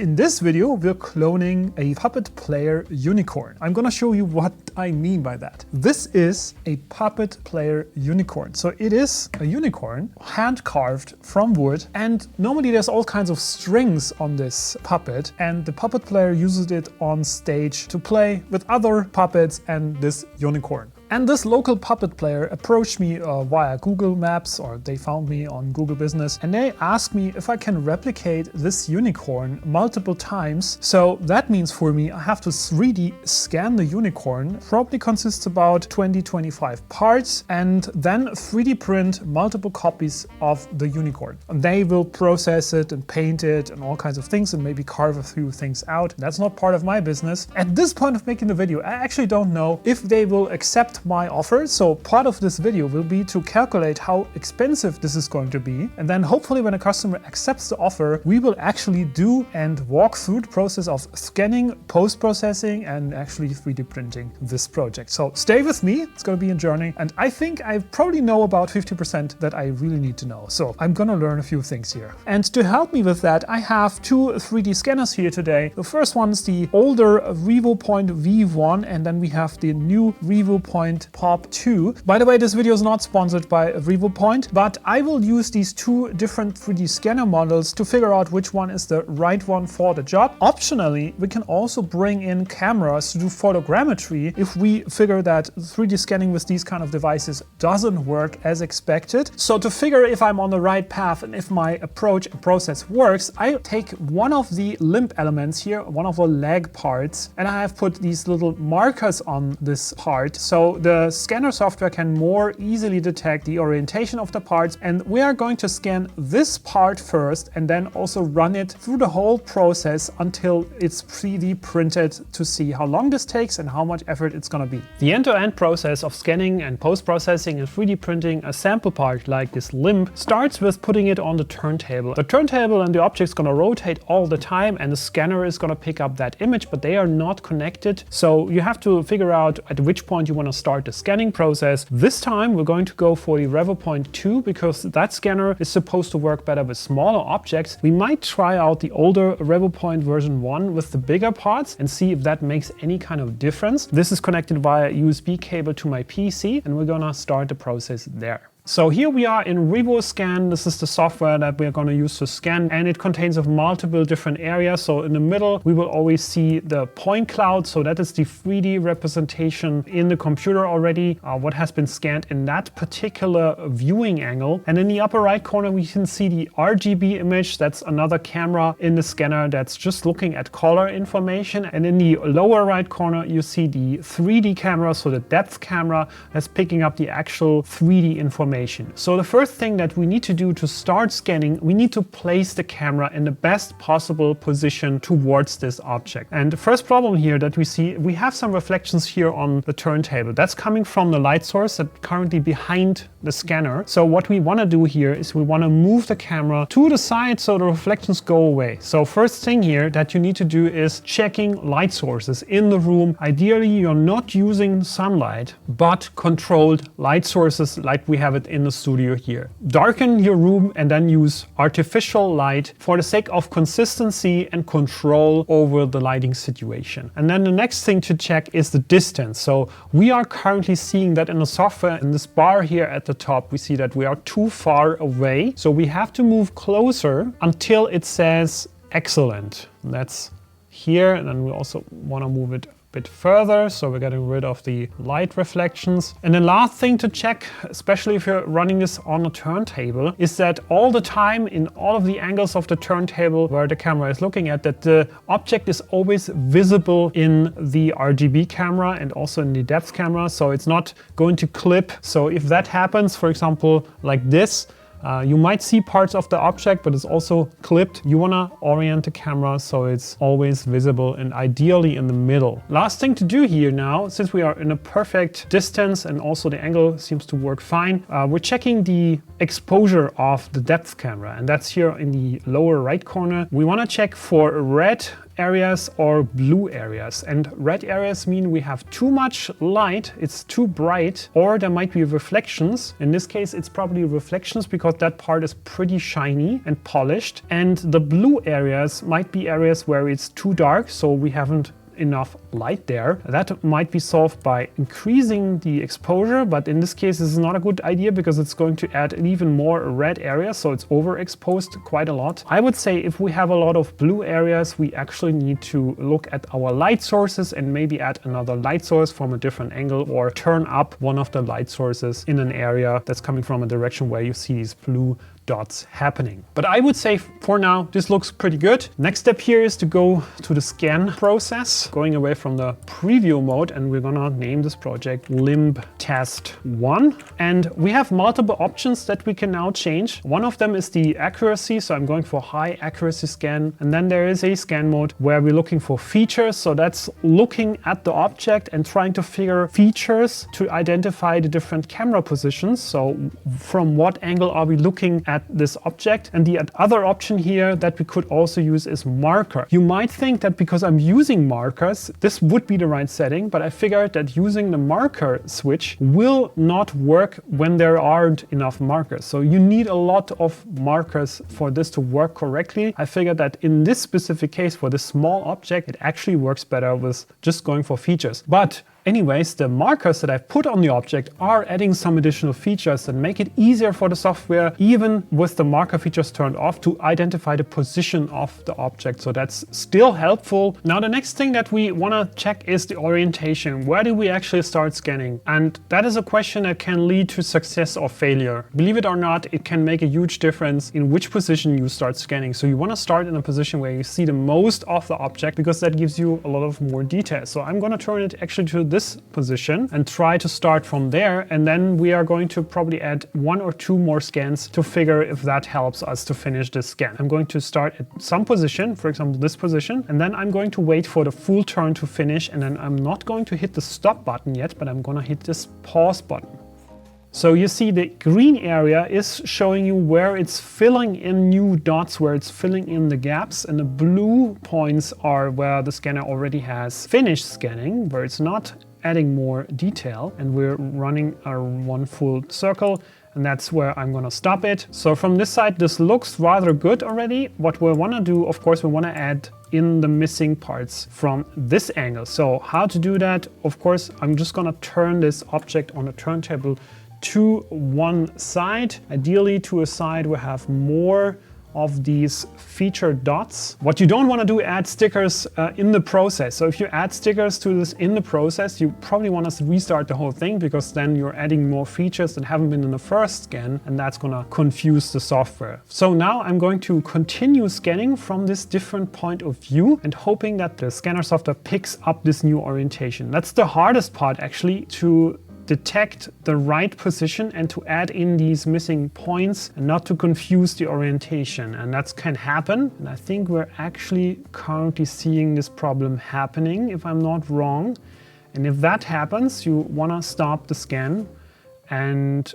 In this video, we're cloning a Puppet Player unicorn. I'm gonna show you what I mean by that. This is a Puppet Player unicorn. So it is a unicorn hand carved from wood, and normally there's all kinds of strings on this puppet, and the Puppet Player uses it on stage to play with other puppets and this unicorn. And this local Puppet Player approached me via Google Maps, or they found me on Google Business, and they asked me if I can replicate this unicorn multiple times. So that means for me, I have to 3D scan the unicorn, probably consists about 20-25 parts, and then 3D print multiple copies of the unicorn. And they will process it and paint it and all kinds of things and maybe carve a few things out. That's not part of my business. At this point of making the video, I actually don't know if they will accept my offer. So part of this video will be to calculate how expensive this is going to be. And then hopefully when a customer accepts the offer, we will actually do and walk through the process of scanning, post-processing, and actually 3D printing this project. So stay with me, it's going to be a journey. And I think I probably know about 50% that I really need to know. So I'm going to learn a few things here. And to help me with that, I have two 3D scanners here today. The first one is the older Revopoint V1, and then we have the new Revopoint POP 2. By the way, this video is not sponsored by Revopoint, but I will use these two different 3D scanner models to figure out which one is the right one for the job. Optionally, we can also bring in cameras to do photogrammetry if we figure that 3D scanning with these kind of devices doesn't work as expected. So to figure if I'm on the right path and if my approach and process works, I take one of the limb elements here, one of the leg parts, and I have put these little markers on this part. So the scanner software can more easily detect the orientation of the parts, and we are going to scan this part first and then also run it through the whole process until it's 3D printed to see how long this takes and how much effort it's going to be. The end-to-end process of scanning and post-processing and 3D printing a sample part like this limb starts with putting it on the turntable. The turntable and the object is going to rotate all the time, and the scanner is going to pick up that image, but they are not connected. So you have to figure out at which point you want to start the scanning process. This time we're going to go for the Revopoint 2 because that scanner is supposed to work better with smaller objects. We might try out the older Revopoint version 1 with the bigger parts and see if that makes any kind of difference. This is connected via USB cable to my PC, and we're gonna start the process there. So here we are in RevoScan. This is the software that we're going to use to scan, and it contains of multiple different areas. So in the middle, we will always see the point cloud. So that is the 3D representation in the computer already, what has been scanned in that particular viewing angle. And in the upper right corner, we can see the RGB image. That's another camera in the scanner that's just looking at color information. And in the lower right corner, you see the 3D camera, so the depth camera that's picking up the actual 3D information. So the first thing that we need to do to start scanning, we need to place the camera in the best possible position towards this object. And the first problem here that we see, we have some reflections here on the turntable. That's coming from the light source that's currently behind the scanner. So what we want to do here is we want to move the camera to the side so the reflections go away. So first thing here that you need to do is checking light sources in the room. Ideally, you're not using sunlight, but controlled light sources like we have it in the studio here. Darken your room and then use artificial light for the sake of consistency and control over the lighting situation. And then the next thing to check is the distance. So we are currently seeing that in the software, in this bar here at the top, we see that we are too far away. So we have to move closer until it says excellent. And that's here. And then we also want to move it bit further, so we're getting rid of the light reflections. And the last thing to check, especially if you're running this on a turntable, is that all the time in all of the angles of the turntable where the camera is looking at, that the object is always visible in the RGB camera and also in the depth camera, so it's not going to clip. So if that happens, for example, like this, you might see parts of the object, but it's also clipped. You want to orient the camera so it's always visible and ideally in the middle. Last thing to do here now, since we are in a perfect distance and also the angle seems to work fine, we're checking the exposure of the depth camera, and that's here in the lower right corner. We want to check for red areas or blue areas. And red areas mean we have too much light, it's too bright, or there might be reflections. In this case, it's probably reflections because that part is pretty shiny and polished. And the blue areas might be areas where it's too dark, so we haven't enough light there. That might be solved by increasing the exposure, but in this case, this is not a good idea because it's going to add even more red areas, so it's overexposed quite a lot. I would say if we have a lot of blue areas, we actually need to look at our light sources and maybe add another light source from a different angle, or turn up one of the light sources in an area that's coming from a direction where you see these blue dots happening. But I would say for now, this looks pretty good. Next step here is to go to the scan process, going away from the preview mode, and we're gonna name this project Limb Test 1. And we have multiple options that we can now change. One of them is the accuracy, so I'm going for high accuracy scan. And then there is a scan mode where we're looking for features, so that's looking at the object and trying to figure features to identify the different camera positions. So from what angle are we looking at this object? And the other option here that we could also use is marker. You might think that because I'm using markers, this would be the right setting, but I figured that using the marker switch will not work when there aren't enough markers. So you need a lot of markers for this to work correctly. I figured that in this specific case, for this small object, it actually works better with just going for features. But anyways, the markers that I've put on the object are adding some additional features that make it easier for the software, even with the marker features turned off, to identify the position of the object. So that's still helpful. Now, the next thing that we want to check is the orientation. Where do we actually start scanning? And that is a question that can lead to success or failure. Believe it or not, it can make a huge difference in which position you start scanning. So you want to start in a position where you see the most of the object, because that gives you a lot of more detail. So I'm going to turn it actually to this position and try to start from there, and then we are going to probably add 1 or 2 more scans to figure if that helps us to finish this scan. I'm going to start at some position, for example this position, and then I'm going to wait for the full turn to finish, and then I'm not going to hit the stop button yet, but I'm going to hit this pause button. So you see the green area is showing you where it's filling in new dots, where it's filling in the gaps, and the blue points are where the scanner already has finished scanning, where it's not adding more detail, and we're running one full circle, and that's where I'm gonna stop it. So from this side, this looks rather good already. What we wanna do, of course, we wanna add in the missing parts from this angle. So how to do that? Of course, I'm just gonna turn this object on a turntable to one side, ideally to a side where I have more of these featured dots. What you don't want to do, add stickers in the process. So if you add stickers to this in the process, you probably want to restart the whole thing, because then you're adding more features that haven't been in the first scan, and that's going to confuse the software. So now I'm going to continue scanning from this different point of view and hoping that the scanner software picks up this new orientation. That's the hardest part, actually, to detect the right position and to add in these missing points and not to confuse the orientation. And that can happen. And I think we're actually currently seeing this problem happening, if I'm not wrong. And if that happens, you want to stop the scan and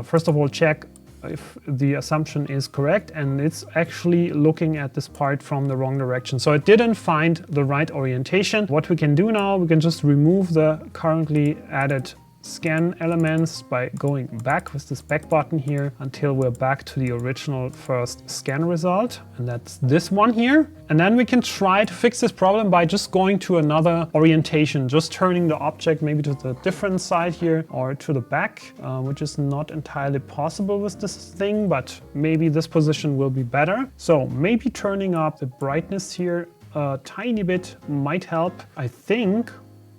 first of all check if the assumption is correct, and it's actually looking at this part from the wrong direction. So it didn't find the right orientation. What we can do now, we can just remove the currently added scan elements by going back with this back button here until we're back to the original first scan result, and that's this one here. And then we can try to fix this problem by just going to another orientation, just turning the object maybe to the different side here or to the back, which is not entirely possible with this thing, but maybe this position will be better. So maybe turning up the brightness here a tiny bit might help. I think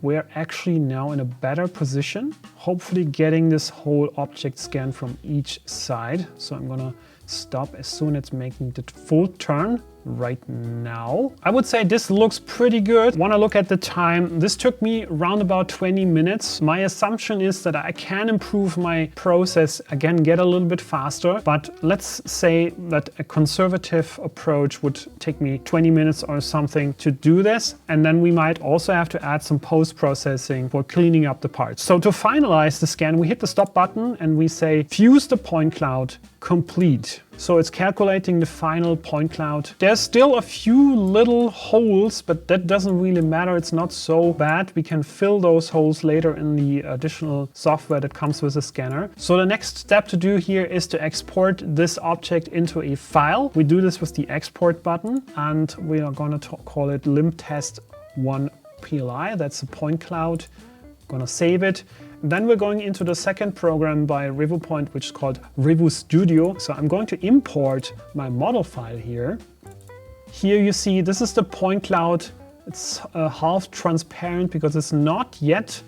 we're actually now in a better position, hopefully getting this whole object scan from each side. So I'm gonna stop as soon as it's making the full turn right now. I would say this looks pretty good. Want to look at the time. This took me around about 20 minutes. My assumption is that I can improve my process, again, get a little bit faster, but let's say that a conservative approach would take me 20 minutes or something to do this. And then we might also have to add some post-processing for cleaning up the parts. So to finalize the scan, we hit the stop button and we say, fuse the point cloud complete. So it's calculating the final point cloud. There's still a few little holes, but that doesn't really matter. It's not so bad. We can fill those holes later in the additional software that comes with the scanner. So the next step to do here is to export this object into a file. We do this with the export button, and we are going to call it limtest1pli. That's a point cloud. I'm going to save it. Then we're going into the second program by Revopoint, which is called Revo Studio. So I'm going to import my model file here. Here you see this is the point cloud. It's half transparent because it's not yet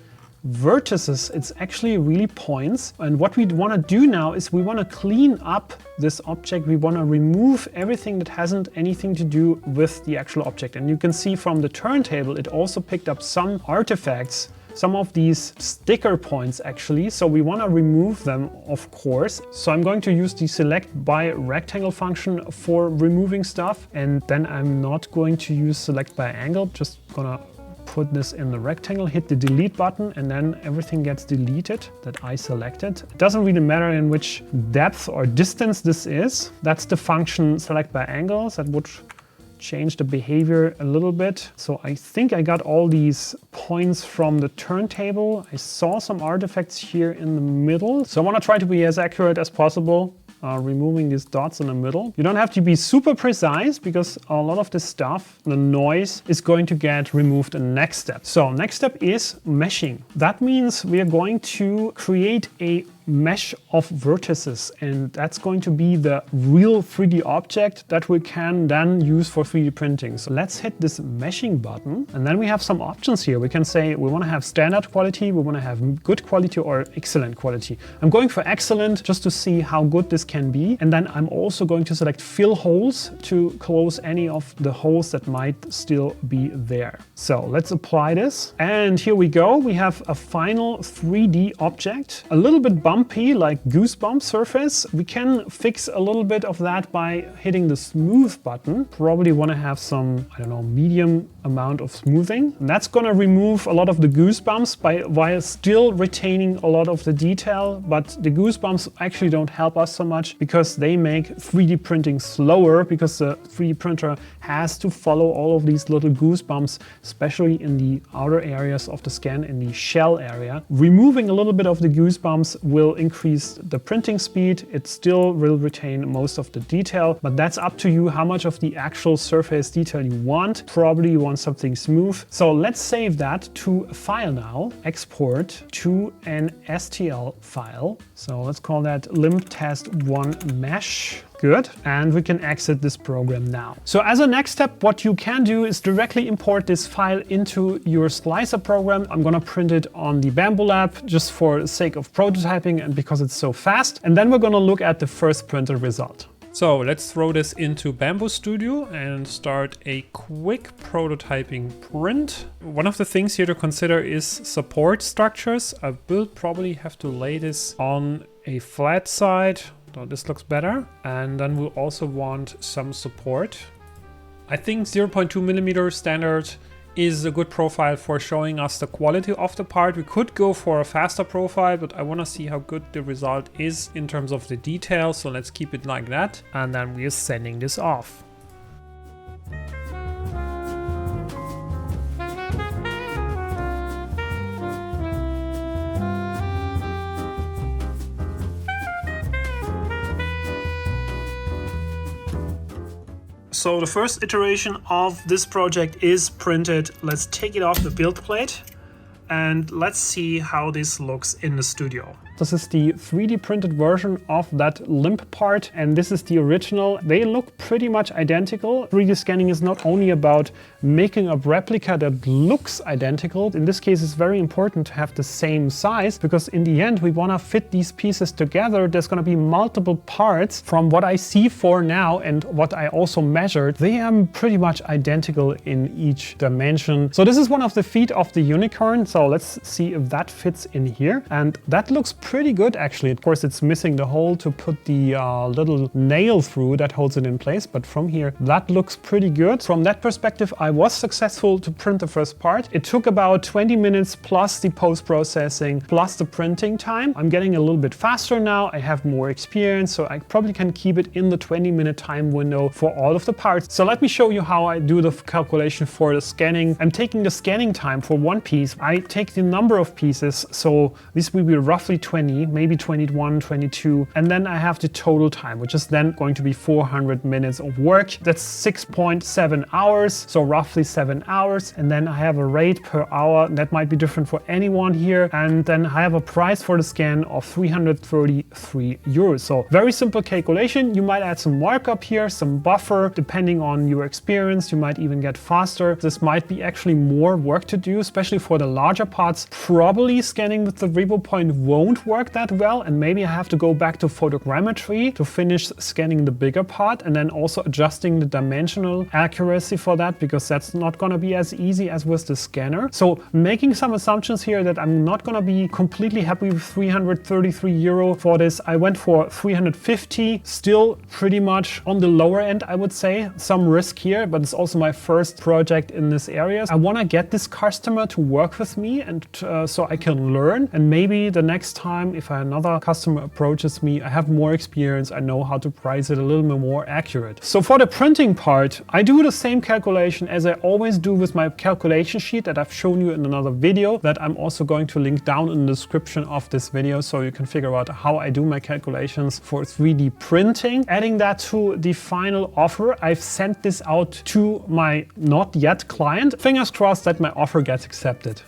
vertices, it's actually really points. And what we want to do now is we want to clean up this object. We want to remove everything that hasn't anything to do with the actual object. And you can see from the turntable, it also picked up some artifacts, some of these sticker points actually. So we want to remove them, of course. So I'm going to use the select by rectangle function for removing stuff. And then I'm not going to use select by angle, just gonna put this in the rectangle, hit the delete button, and then everything gets deleted that I selected. It doesn't really matter in which depth or distance this is. That's the function select by angles that would change the behavior a little bit. So I think I got all these points from the turntable. I saw some artifacts here in the middle. So I want to try to be as accurate as possible. Removing these dots in the middle. You don't have to be super precise because a lot of this stuff, the noise, is going to get removed in the next step. So next step is meshing. That means we are going to create a mesh of vertices, and that's going to be the real 3D object that we can then use for 3D printing. So let's hit this meshing button, and then we have some options here. We can say we want to have standard quality, we want to have good quality or excellent quality. I'm going for excellent just to see how good this can be, and then I'm also going to select fill holes to close any of the holes that might still be there. So let's apply this, and here we go. We have a final 3D object, a little bit bumpy like goosebump surface. We can fix a little bit of that by hitting the smooth button. Probably want to have some, I don't know, medium amount of smoothing. And that's going to remove a lot of the goosebumps while still retaining a lot of the detail. But the goosebumps actually don't help us so much because they make 3D printing slower, because the 3D printer has to follow all of these little goosebumps, especially in the outer areas of the scan, in the shell area. Removing a little bit of the goosebumps will increase the printing speed. It still will retain most of the detail, but that's up to you how much of the actual surface detail you want. Probably you want something smooth. So let's save that to a file now. Export to an STL file. So let's call that limtest1mesh. Good. And we can exit this program now. So as a next step, what you can do is directly import this file into your slicer program. I'm going to print it on the Bamboo Lab just for the sake of prototyping and because it's so fast. And then we're going to look at the first printed result. So let's throw this into Bamboo Studio and start a quick prototyping print. One of the things here to consider is support structures. I will probably have to lay this on a flat side. So this looks better. And then we'll also want some support. I think 0.2mm standard is a good profile for showing us the quality of the part. We could go for a faster profile, but I want to see how good the result is in terms of the detail. So let's keep it like that. And then we're sending this off. So the first iteration of this project is printed. Let's take it off the build plate and let's see how this looks in the studio. This is the 3D printed version of that limp part, and this is the original. They look pretty much identical. 3D scanning is not only about making a replica that looks identical. In this case, it's very important to have the same size, because in the end, we want to fit these pieces together. There's going to be multiple parts. From what I see for now and what I also measured, they are pretty much identical in each dimension. So this is one of the feet of the unicorn. So let's see if that fits in here. And that looks pretty good actually. Of course, it's missing the hole to put the little nail through that holds it in place, but from here, that looks pretty good. From that perspective, I was successful to print the first part. It took about 20 minutes plus the post-processing, plus the printing time. I'm getting a little bit faster now. I have more experience, so I probably can keep it in the 20-minute time window for all of the parts. So let me show you how I do the calculation for the scanning. I'm taking the scanning time for one piece. I take the number of pieces, so this will be roughly 20, maybe 21, 22, and then I have the total time, which is then going to be 400 minutes of work. That's 6.7 hours, so roughly 7 hours. And then I have a rate per hour that might be different for anyone here. And then I have a price for the scan of 333 euros. So very simple calculation. You might add some markup here, some buffer, depending on your experience. You might even get faster. This might be actually more work to do, especially for the larger parts. Probably scanning with the Revopoint won't work that well. And maybe I have to go back to photogrammetry to finish scanning the bigger part, and then also adjusting the dimensional accuracy for that, because that's not going to be as easy as with the scanner. So making some assumptions here that I'm not going to be completely happy with 333 euro for this. I went for 350, still pretty much on the lower end, I would say. Some risk here, but it's also my first project in this area. I want to get this customer to work with me, and so I can learn. And maybe the next time, if another customer approaches me, I have more experience. I know how to price it a little bit more accurate. So for the printing part, I do the same calculation as I always do with my calculation sheet that I've shown you in another video that I'm also going to link down in the description of this video, so you can figure out how I do my calculations for 3D printing. Adding that to the final offer, I've sent this out to my not yet client. Fingers crossed that my offer gets accepted.